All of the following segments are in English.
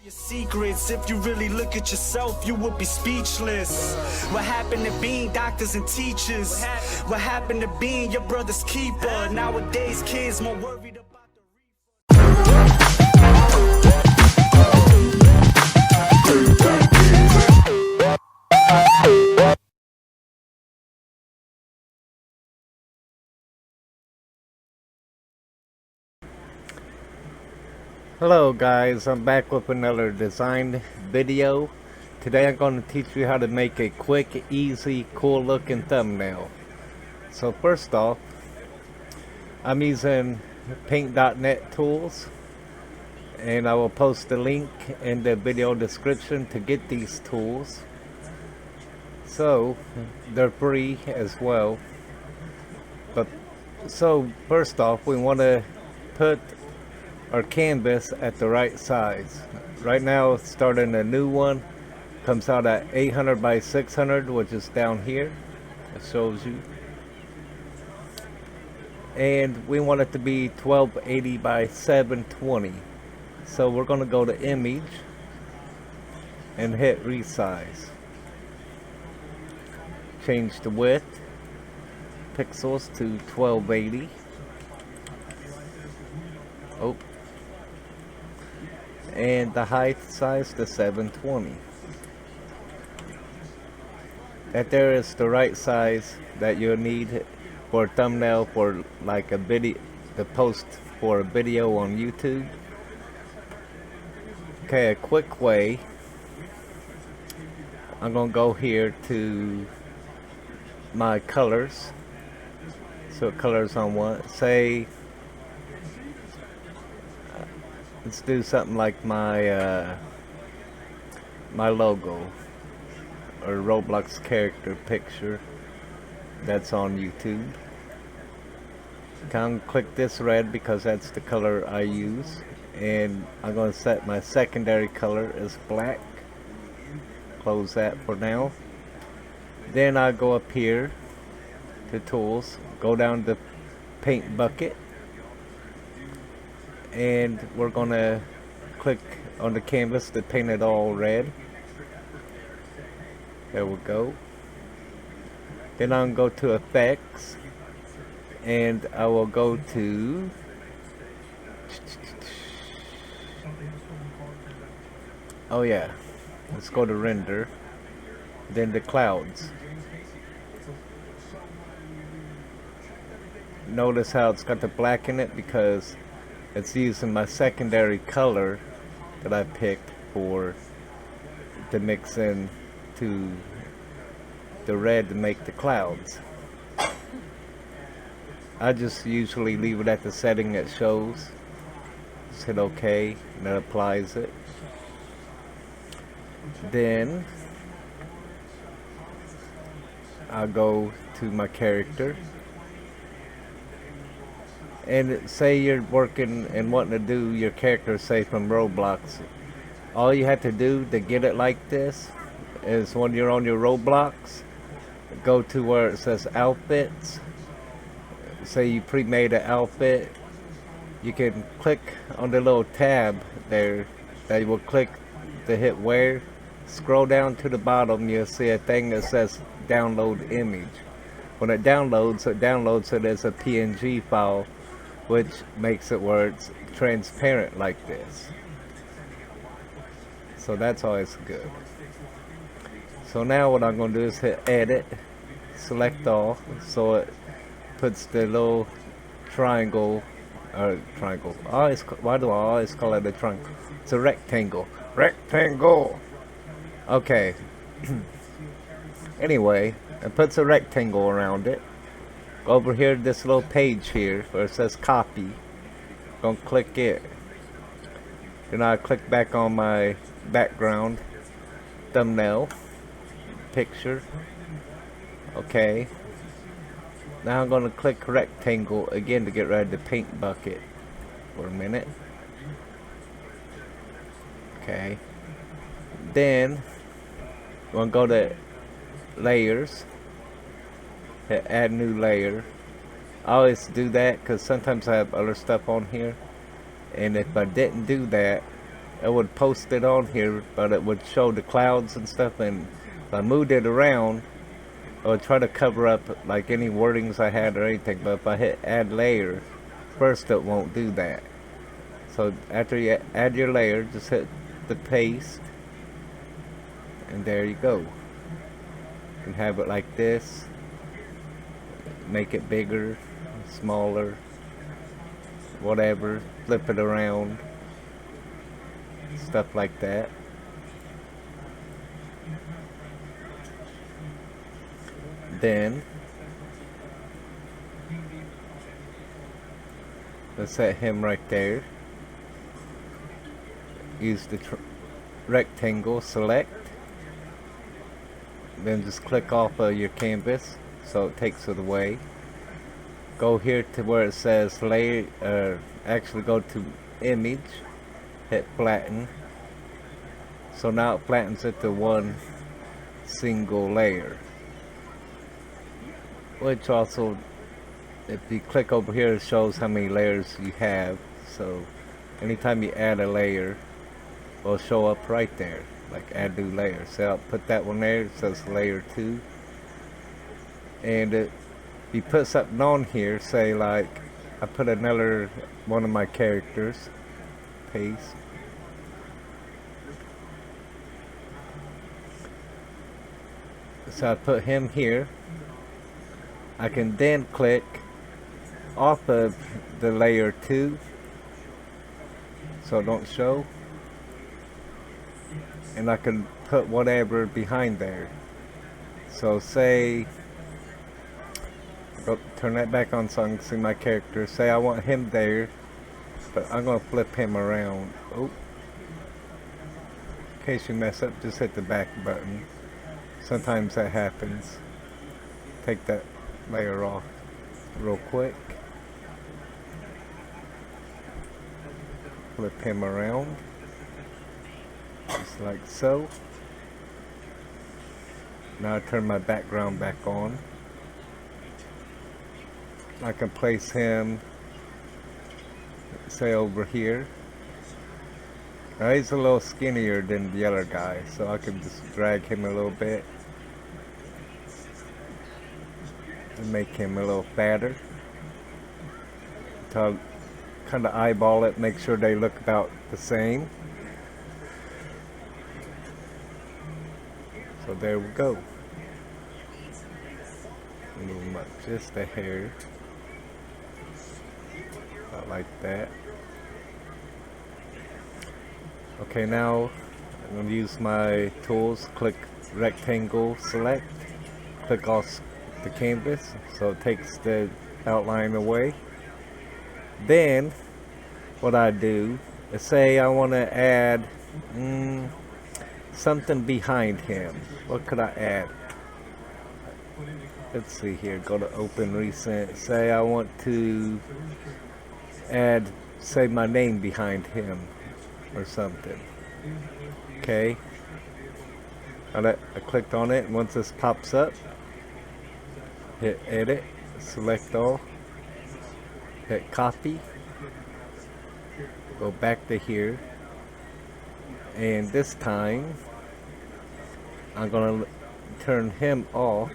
Your secrets, if you really look at yourself, you would be speechless. What happened to being doctors and teachers? What happened to being your brother's keeper? Nowadays kids more worried about Hello guys, I'm back with another design video. Today I'm going to teach you how to make a quick, easy, cool looking thumbnail. So first off, I'm using paint.net tools, and I will post the link in the video description to get these tools. So they're free as well. So first off, we want to put our canvas at the right size. Right now, starting a new one, comes out at 800 by 600, which is down here. It shows you. And we want it to be 1280 by 720. So we're going to go to image and hit resize. Change the width pixels to 1280. Oh. And the height size to 720. That there is the right size that you'll need for a thumbnail for like a video, to post for a video on YouTube. Okay, a quick way. I'm gonna go here to my colors. So colors on one. Say let's do something like my my logo or Roblox character picture that's on YouTube. Come click this red because that's the color I use, and I'm going to set my secondary color as black. Close that for now. Then I go up here to tools, go down to paint bucket, and we're gonna click on the canvas to paint it all red. There we go. Then I'm gonna go to effects, and I will go to let's go to render, then the clouds. Notice how it's got the black in it because it's using my secondary color that I picked for to mix in to the red to make the clouds. I just usually leave it at the setting it shows. Just hit OK, and that applies it. Then I'll go to my character. And say you're working and wanting to do your character, say from Roblox. All you have to do to get it like this is when you're on your Roblox, go to where it says outfits. Say you pre-made an outfit, you can click on the little tab there that you will click to hit wear. Scroll down to the bottom, you'll see a thing that says download image. When it downloads it as a PNG file, which makes it where it's transparent like this. So that's always good. So now what I'm going to do is hit edit, select all, so it puts the little triangle, why do I always call it a triangle? It's a rectangle. Okay. Anyway, it puts a rectangle around it. Over here, this little page here where it says copy, gonna click it. Then I click back on my background thumbnail picture. Okay. Now I'm gonna click rectangle again to get rid of the paint bucket for a minute. Okay. Then I'm gonna go to layers. Hit add new layer. I always do that because sometimes I have other stuff on here, and if I didn't do that, it would post it on here, but it would show the clouds and stuff, and if I moved it around, I would try to cover up like any wordings I had or anything, but if I hit add layer, first it won't do that. So after you add your layer, just hit the paste, and there you go. You can have it like this, make it bigger, smaller, whatever, flip it around, stuff like that. Then let's set him right there. Use the rectangle, select, then just click off of your canvas so it takes it away. Go here to where it says layer, actually go to image, hit flatten. So now it flattens it to one single layer. Which also, if you click over here, it shows how many layers you have. So anytime you add a layer, it will show up right there, like add new layer. So I'll put that one there, it says layer 2. And if you put something on here, say like, I put another one of my characters, paste. So I put him here. I can then click off of the layer 2 so it don't show, and I can put whatever behind there. So say, turn that back on so I can see my character. Say I want him there, but I'm going to flip him around. Oh, in case you mess up, just hit the back button. Sometimes that happens. Take that layer off real quick. Flip him around, just like so. Now I turn my background back on. I can place him, say over here. Now he's a little skinnier than the other guy, so I can just drag him a little bit and make him a little fatter. To kind of eyeball it, make sure they look about the same. So there we go. Move him up just a hair, about like that. Okay, now I'm going to use my tools. Click rectangle, select, click off the canvas so it takes the outline away. Then what I do is say I want to add something behind him. What could I add? Let's see here, go to open recent. Say I want to add, say, my name behind him or something. Okay, I clicked on it, and once this pops up, hit edit, select all, hit copy, go back to here, and this time I'm gonna turn him off,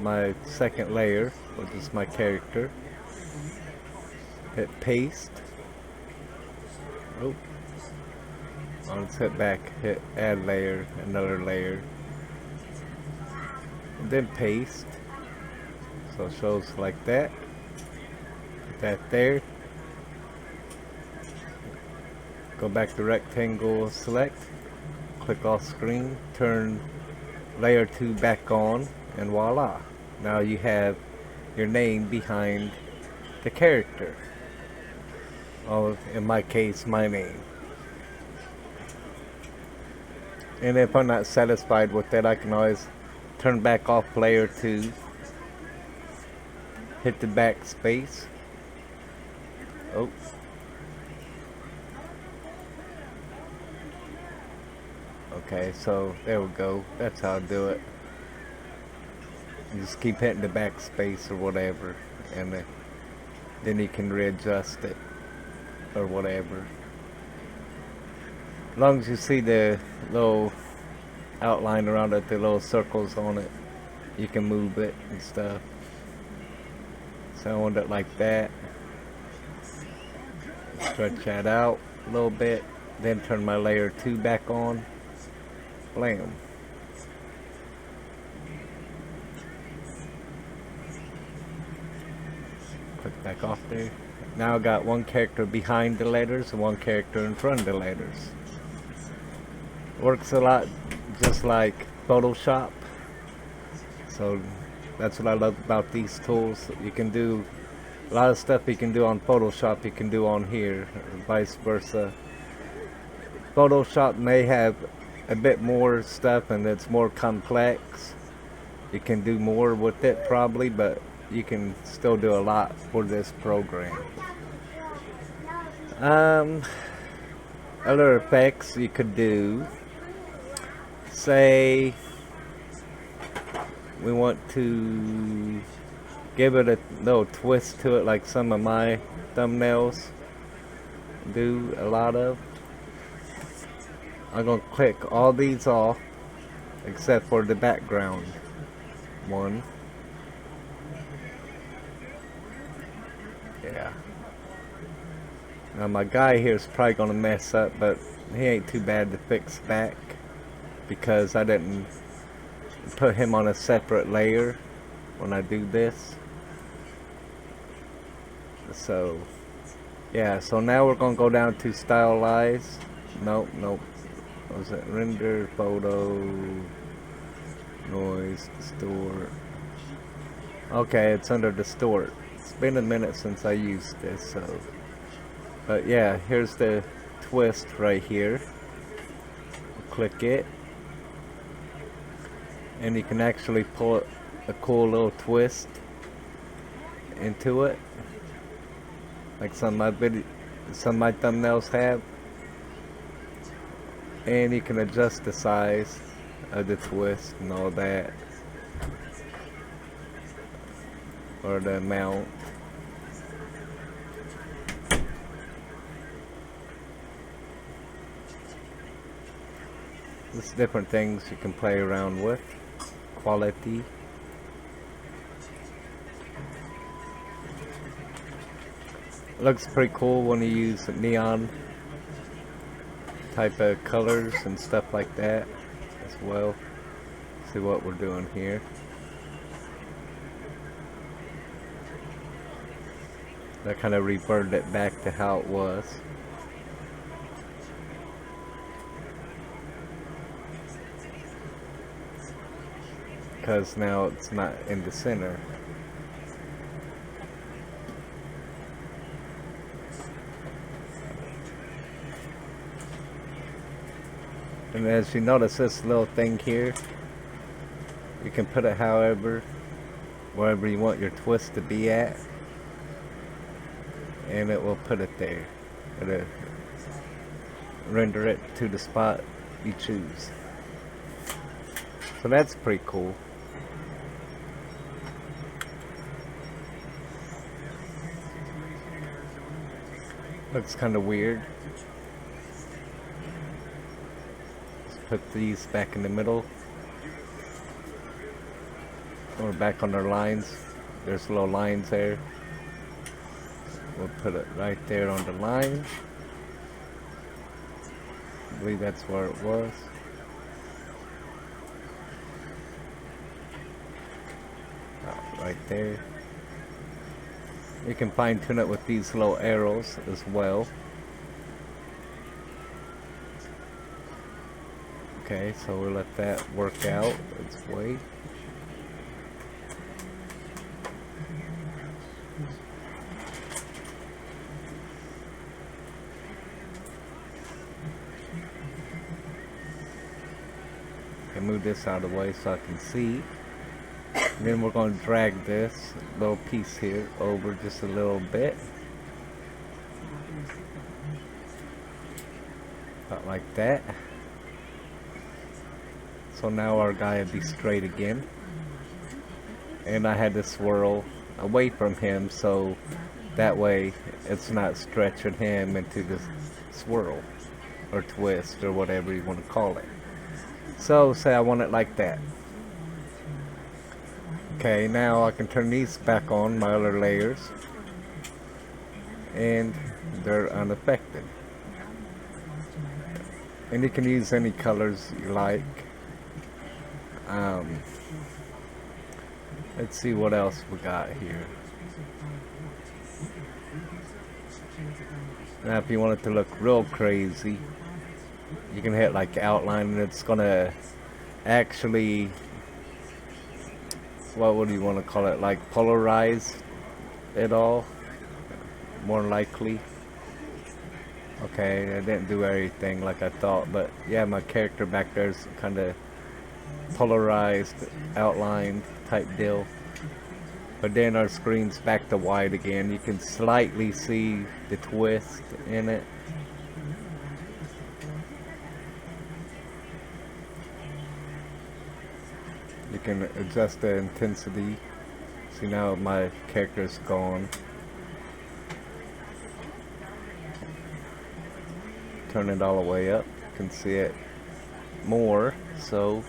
my second layer, which is my character. Hit paste. Oh, let's hit back, hit add layer, another layer, and then paste. So it shows like that. Put that there. Go back to rectangle, select, click off screen, turn layer 2 back on, and voila. Now you have your name behind the character. Oh, in my case, my name. And if I'm not satisfied with that, I can always turn back off layer 2, hit the backspace. Oh. Okay, so there we go. That's how I do it. You just keep hitting the backspace or whatever, and then you can readjust it or whatever. As long as you see the little outline around it, the little circles on it, you can move it and stuff. So I want it like that. Stretch that out a little bit, then turn my layer 2 back on. Blam. Click back off there. Now I got one character behind the letters and one character in front of the letters. Works a lot just like Photoshop. So that's what I love about these tools. You can do a lot of stuff you can do on Photoshop, you can do on here, or vice versa. Photoshop may have a bit more stuff and it's more complex. You can do more with it probably, but you can still do a lot for this program. Other effects you could do, say we want to give it a little twist to it like some of my thumbnails do a lot of. I'm going to click all these off except for the background one. Yeah. Now my guy here is probably going to mess up, but he ain't too bad to fix back because I didn't put him on a separate layer when I do this. So yeah, so now we're going to go down to stylize. Nope. What was it? Render, photo, noise, distort. Okay, it's under distort. It's been a minute since I used this, so. But yeah, here's the twist right here. Click it. And you can actually pull a cool little twist into it. Like some of my thumbnails have. And you can adjust the size of the twist and all that. Or the amount. There's different things you can play around with. Quality. Looks pretty cool when you use neon type of colors and stuff like that as well. See what we're doing here. That kind of reverted it back to how it was. Because now it's not in the center. And as you notice, this little thing here, you can put it wherever you want your twist to be at, and it will put it there. It'll render it to the spot you choose. So that's pretty cool. Looks kind of weird. Put these back in the middle, or back on their lines. There's little lines there. We'll put it right there on the line. I believe that's where it was. Right there. You can fine tune it with these little arrows as well. Okay, so we'll let that work out its way. Okay, move this out of the way so I can see. And then we're going to drag this little piece here over just a little bit. About like that. So now our guy will be straight again. And I had to swirl away from him so that way it's not stretching him into the swirl. or twist or whatever you want to call it. So say I want it like that. Okay, now I can turn these back on, my other layers, and they're unaffected. And you can use any colors you like. Let's see what else we got here. Now if you want it to look real crazy, you can hit like outline, and it's gonna actually, what would you want to call it, like polarize it all, more likely. Okay, I didn't do everything like I thought, but yeah, my character back there's kind of polarized, outlined type deal. But then our screen's back to white again. You can slightly see the twist in it. You can adjust the intensity. See, now my character's gone. Turn it all the way up. You can see it more. So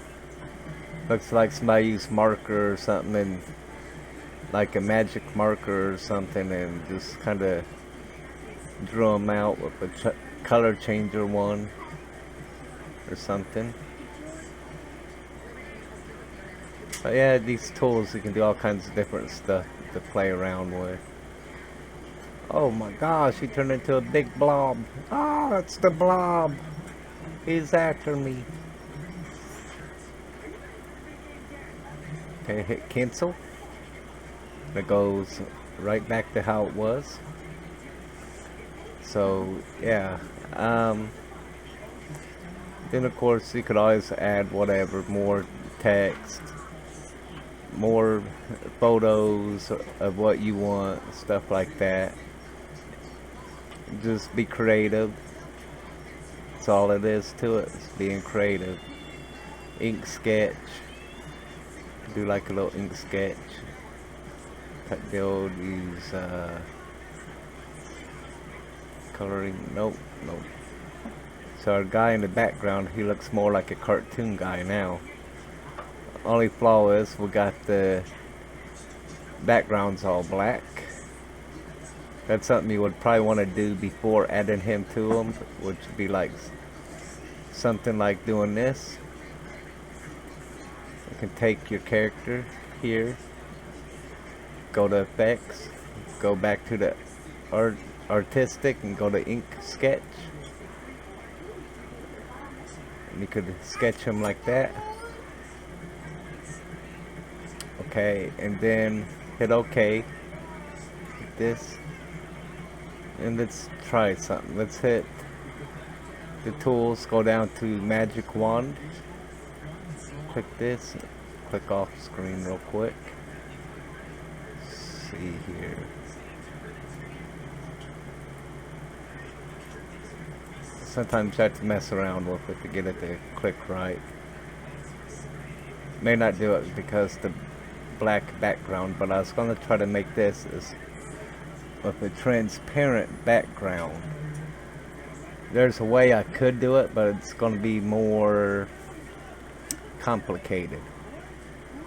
looks like somebody used marker or something, and like a magic marker or something, and just kind of drew them out with a color changer one or something. But yeah, these tools, you can do all kinds of different stuff to play around with. Oh my gosh, he turned into a big blob. Oh, it's the blob. He's after me. Okay, hit cancel. It goes right back to how it was. So yeah, then of course you could always add whatever, more text, more photos of what you want, stuff like that. Just be creative. That's all it is to it, is being creative. Ink sketch, do like a little ink sketch. Type build, use coloring, nope. So our guy in the background, he looks more like a cartoon guy now. Only flaw is we got the background's all black. That's something you would probably want to do before adding him to them, which would be like something like doing this. You can take your character here, go to effects, go back to the artistic, and go to ink sketch. And you could sketch him like that. Okay, and then hit OK. Like this. And let's try something. Let's hit the tools, go down to magic wand. Click this, click off screen real quick. See here. Sometimes you have to mess around with it to get it to click right. May not do it because the black background, but I was going to try to make this as with a transparent background. There's a way I could do it, but it's going to be more complicated,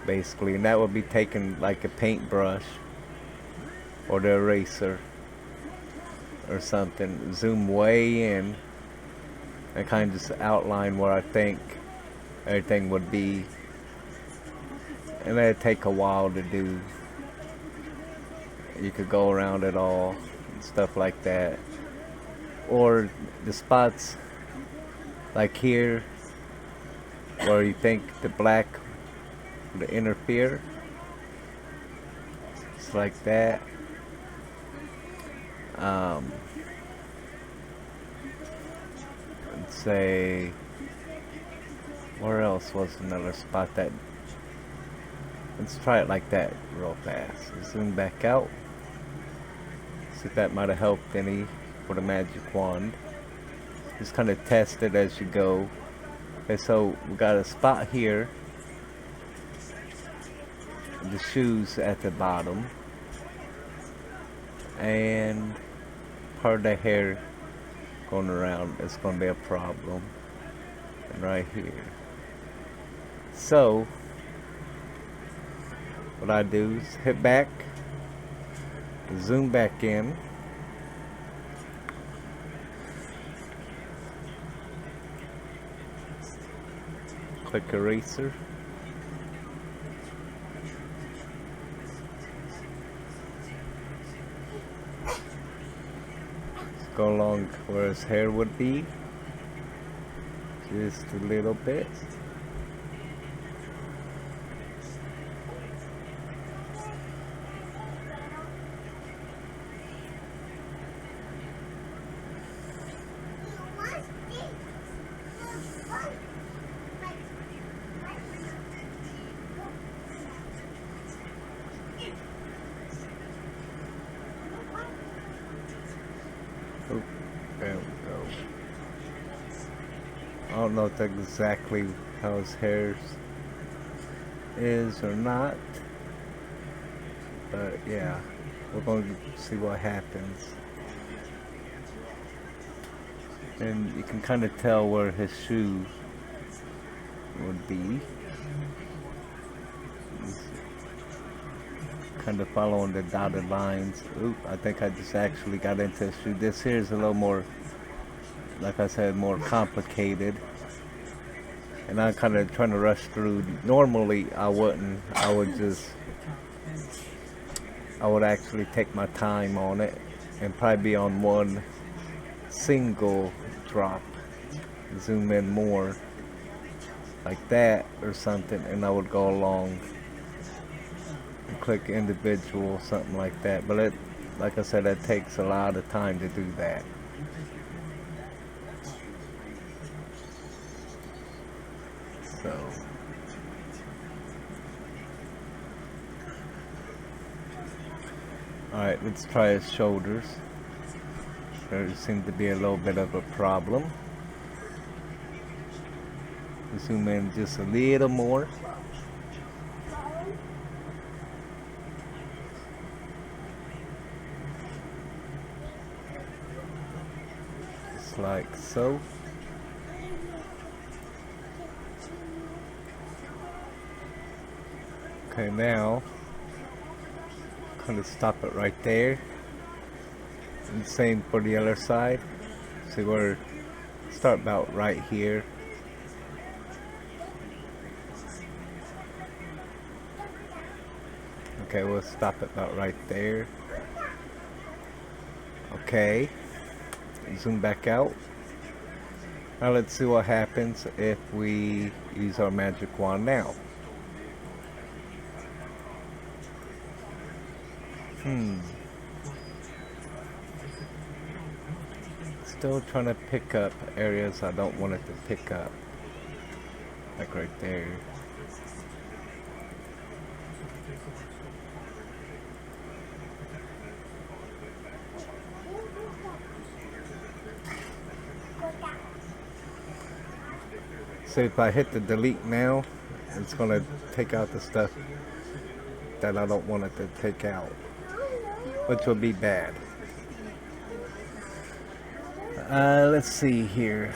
basically, and that would be taking like a paintbrush or the eraser or something, zoom way in, and kind of just outline where I think everything would be, and that'd take a while to do. You could go around it all and stuff like that, or the spots like here where you think the black would interfere, just like that. Let's say, where else was another spot that, let's try it like that real fast. Zoom back out. See if that might have helped any for the magic wand. Just kind of test it as you go. Okay, so we got a spot here. The shoes at the bottom. And part of the hair going around, it's going to be a problem. And right here. So what I do is hit back, zoom back in, click eraser, go along where his hair would be, just a little bit. Oh, there we go. I don't know if that's exactly how his hair is or not, but yeah, we're going to see what happens. And you can kind of tell where his shoe would be. He's kind of following the dotted lines. Oop, I think I just actually got into his shoe. This here is a little more, like I said, more complicated. And I'm kind of trying to rush through. Normally I wouldn't. I would actually take my time on it and probably be on one single drop. Zoom in more like that or something, and I would go along and click individual, something like that. But it, like I said, it takes a lot of time to do that. So alright, let's try his shoulders. There seems to be a little bit of a problem. Zoom in just a little more. Just like so. Okay, now kind of stop it right there. And same for the other side. See, we're start about right here. Okay, we'll stop it about right there. Okay, zoom back out. Now let's see what happens if we use our magic wand now. Still trying to pick up areas I don't want it to pick up. Like right there. So if I hit the delete now, it's going to take out the stuff that I don't want it to take out, which will be bad. Let's see here.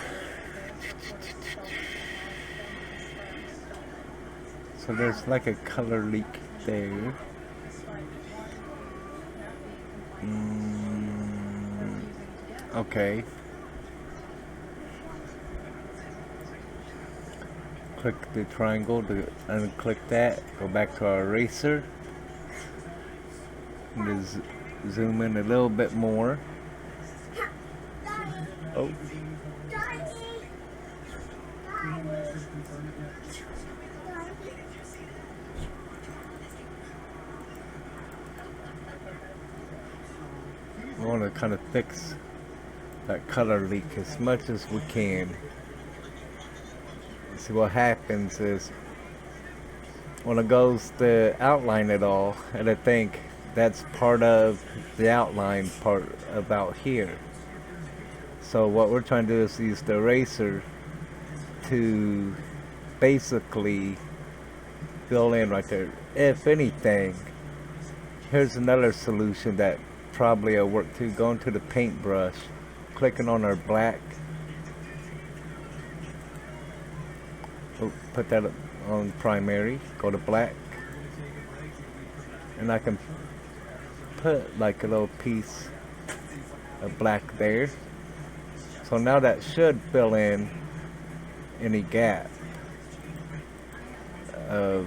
So there's like a color leak there. Okay. Click the triangle to unclick that. Go back to our eraser. And just zoom in a little bit more. Oh. We want to kind of fix that color leak as much as we can. See, what happens is when it goes to outline it all, and I think that's part of the outline part about here. So what we're trying to do is use the eraser to basically fill in right there. If anything, here's another solution that probably will work too. Go into the paintbrush, clicking on our black. Put that on primary, go to black, and I can put like a little piece of black there. So now that should fill in any gap of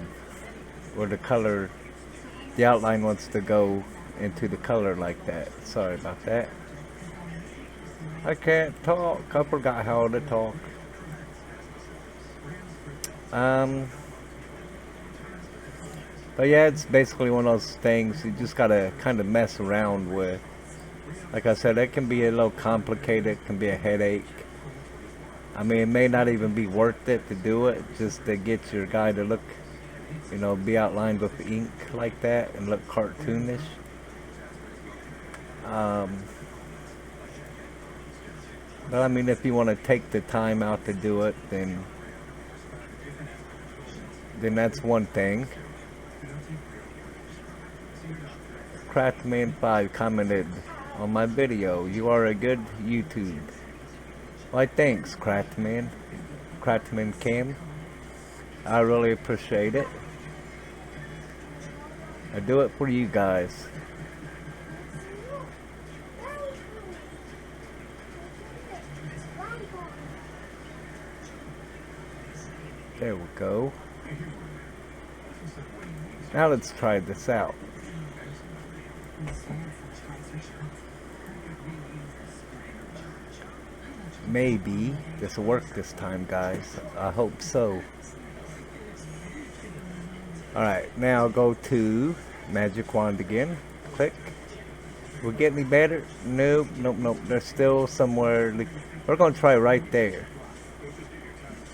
where the color, the outline wants to go into the color like that. Sorry about that. I can't talk. I forgot how to talk. But yeah, it's basically one of those things you just gotta kind of mess around with. Like I said, it can be a little complicated, it can be a headache. I mean, it may not even be worth it to do it, just to get your guy to look, you know, be outlined with ink like that and look cartoonish. But I mean, if you want to take the time out to do it, then that's one thing. Craftman5 commented on my video, "You are a good YouTube." Why, thanks, Craftman. Craftman Cam. I really appreciate it. I do it for you guys. There we go. Now let's try this out. Maybe this will work this time, guys. I hope so. Alright, now go to Magic Wand again. Click. Will it get any better? Nope, nope, nope. There's still somewhere. We're going to try right there.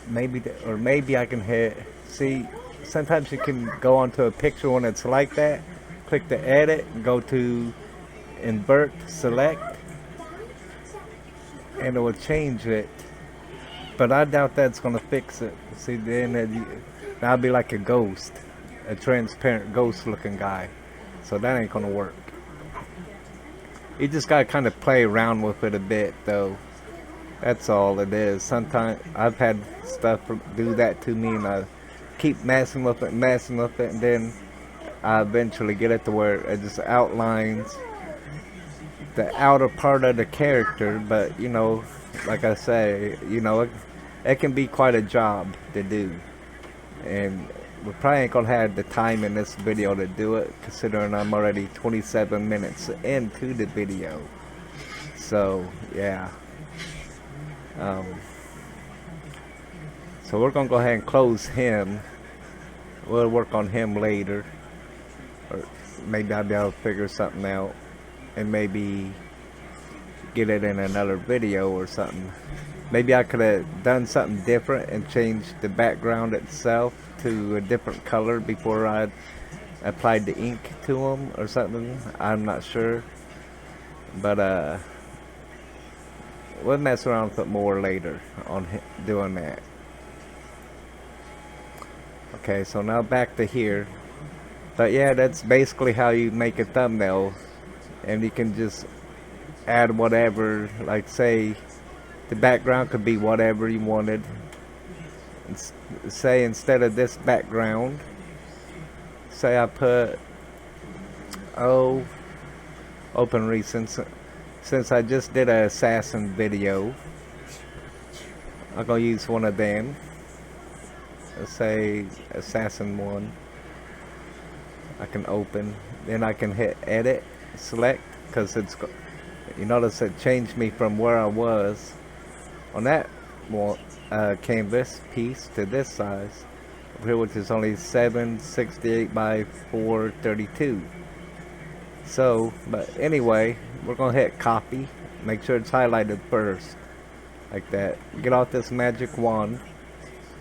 Maybe, or maybe I can hit. See, sometimes you can go onto a picture when it's like that. Click the edit, go to invert, select, and it will change it. But I doubt that's gonna fix it. See, then that'll be like a ghost, a transparent ghost looking guy. So that ain't gonna work. You just gotta kind of play around with it a bit, though. That's all it is. Sometimes I've had stuff do that to me, and I keep messing with it, and then I eventually get it to where it just outlines the outer part of the character. But you know, like I say, you know, it can be quite a job to do, and we probably ain't gonna have the time in this video to do it, considering I'm already 27 minutes into the video. So yeah. So we're gonna go ahead and close him. We'll work on him later, or maybe I'll be able to figure something out and maybe get it in another video or something. Maybe I could have done something different and changed the background itself to a different color before I applied the ink to him or something. I'm not sure, but we'll mess around with it more later on doing that. Okay, so now back to here. But yeah, that's basically how you make a thumbnail. And you can just add whatever, like say the background could be whatever you wanted. Say instead of this background, say I put, open recent. Since I just did an assassin video, I'm gonna use one of them. Let's say assassin 1. I can open, then I can hit edit, select, because it's, you notice it changed me from where I was on that canvas piece to this size over here, which is only 768 by 432. So, but anyway, we're gonna hit copy, make sure it's highlighted first, like that. Get off this magic wand,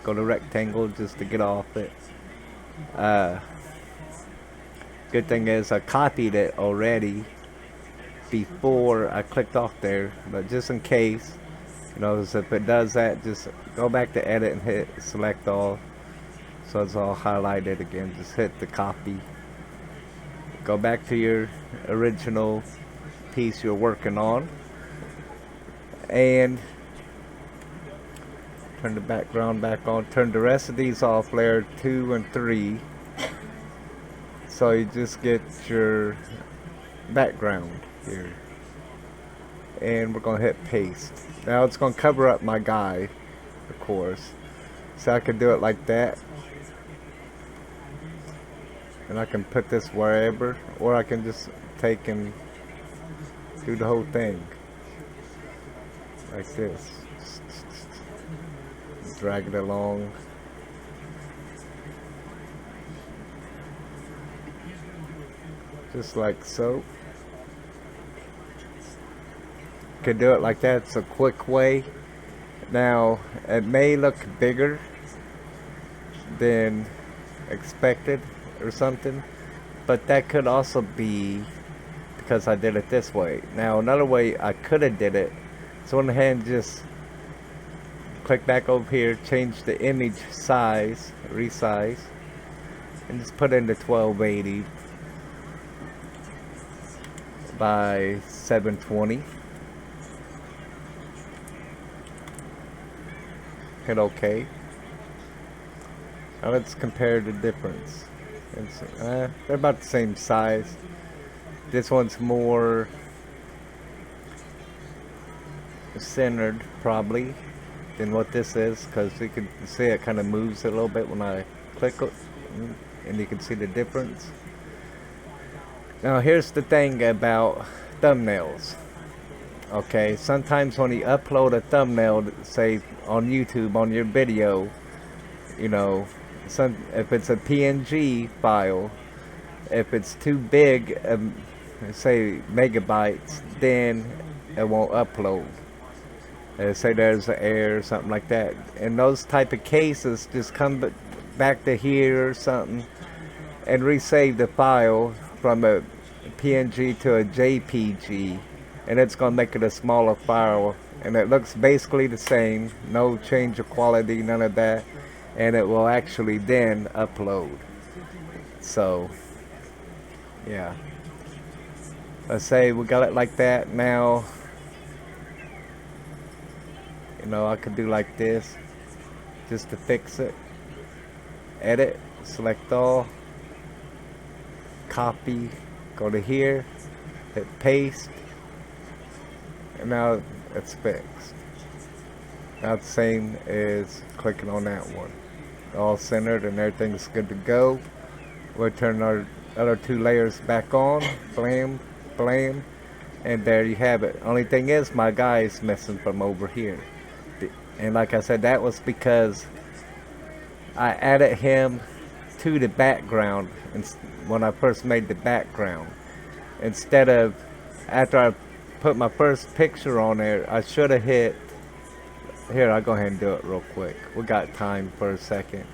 go to rectangle just to get off it. Good thing is I copied it already before I clicked off there, but just in case, you know, if it does that, just go back to edit and hit select all, so it's all highlighted again. Just hit the copy, go back to your original piece you're working on, and turn the background back on. Turn the rest of these off, layer 2 and 3. So you just get your background here. And we're gonna hit paste. Now it's gonna cover up my guy, of course. So I can do it like that. And I can put this wherever, or I can just take and do the whole thing. Like this. Drag it along. Just like so. Can do it like that. It's a quick way. Now it may look bigger than expected or something, but that could also be because I did it this way. Now another way I could have did it, so on the hand, just click back over here, change the image size, resize, and just put in the 1280 by 720. Hit OK. Now let's compare the difference. They're about the same size. This one's more centered probably than what this is, because you can see it kind of moves a little bit when I click it, and you can see the difference. Now here's the thing about thumbnails. Okay, sometimes when you upload a thumbnail, say on YouTube, on your video, you know, if it's a PNG file, if it's too big, say megabytes, then it won't upload. Say there's an error or something like that. In those type of cases, just come back to here or something and resave the file from a PNG to a JPG, and it's gonna make it a smaller file, and it looks basically the same, no change of quality, none of that, and it will actually then upload. So yeah, let's say we got it like that. Now, you know, I could do like this just to fix it. Edit, select all, copy, go to here, hit paste, and now it's fixed. Now the same as clicking on that one. All centered and everything's good to go. We'll turn our other two layers back on, blam, blam, and there you have it. Only thing is, my guy is missing from over here. And like I said, that was because I added him to the background when I first made the background. Instead of, after I put my first picture on there, I should have hit, here, I'll go ahead and do it real quick. We got time for a second.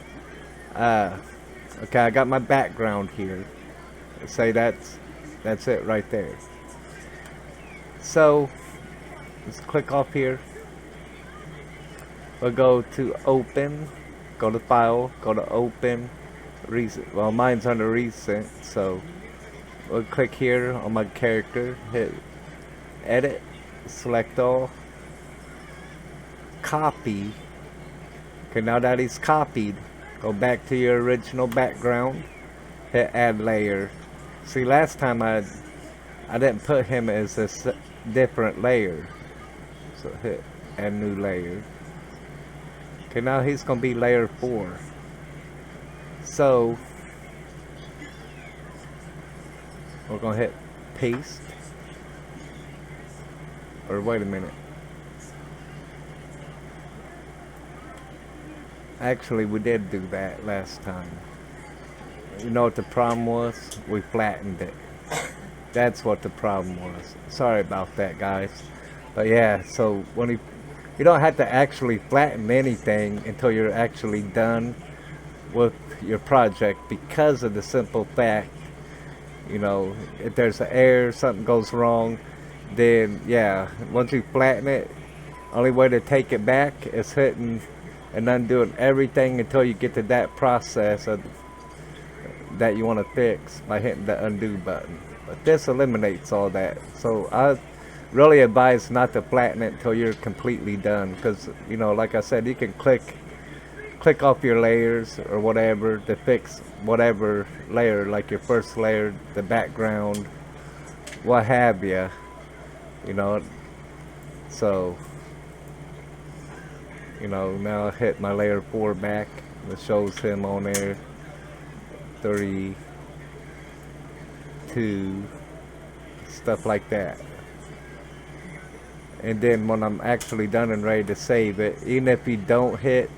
Okay, I got my background here. Say that's it right there. So let's click off here. We'll go to open, go to file, go to open, recent. Well, mine's under recent, so we'll click here on my character, hit edit, select all, copy. Okay, now that he's copied, go back to your original background, hit add layer. See, last time I didn't put him as a different layer, so hit add new layer. Okay, now he's gonna be layer 4. So we're gonna hit paste, or wait a minute. Actually, we did do that last time. You know what the problem was? We flattened it. That's what the problem was. Sorry about that, guys. But yeah, so when you don't have to actually flatten anything until you're actually done with your project, because of the simple fact, you know, if there's an error, something goes wrong, then yeah, once you flatten it, only way to take it back is hitting and undoing everything until you get to that process that you want to fix by hitting the undo button. But this eliminates all that. So I really advise not to flatten it until you're completely done, because you know, like I said, you can click off your layers or whatever to fix whatever layer, like your first layer, the background, what have you, you know. So, you know, now I hit my layer 4 back. It shows him on there. 3, 2, stuff like that. And then when I'm actually done and ready to save it, even if you don't hit,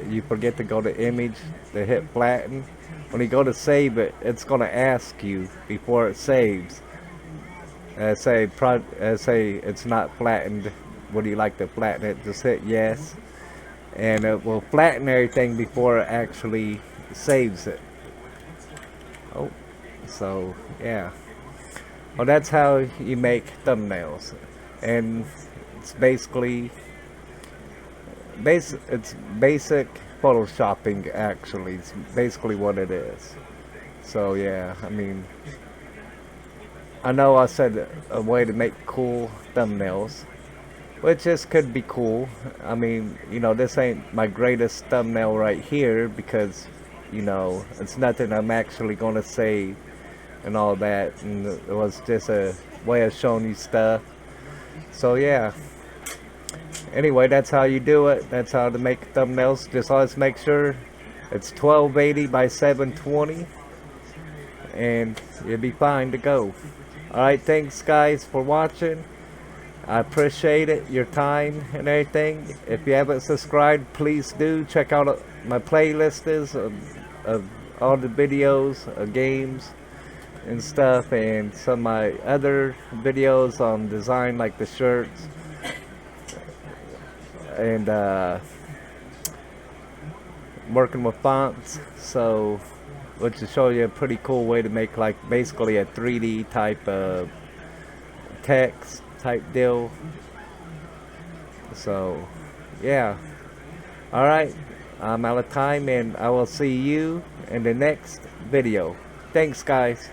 you forget to go to image, to hit flatten. When you go to save it, it's going to ask you before it saves. Say it's not flattened. Would you like to flatten it? Just hit yes, and it will flatten everything before it actually saves it. Oh, so yeah. Well, that's how you make thumbnails, and it's basically it's basic photoshopping. Actually, it's basically what it is. So yeah, I mean, I know I said a way to make cool thumbnails, which just could be cool. I mean, you know, this ain't my greatest thumbnail right here because, you know, it's nothing I'm actually going to save and all that, and it was just a way of showing you stuff. So yeah, anyway, that's how you do it. That's how to make thumbnails. Just always make sure it's 1280 by 720 and you'll be fine to go. Alright, thanks guys for watching. I appreciate it, your time and everything. If you haven't subscribed, please do. Check out my playlist of all the videos of games and stuff, and some of my other videos on design, like the shirts and working with fonts. So, which will show you a pretty cool way to make like basically a 3D type of text type deal. So yeah, all right, I'm out of time, and I will see you in the next video. Thanks guys.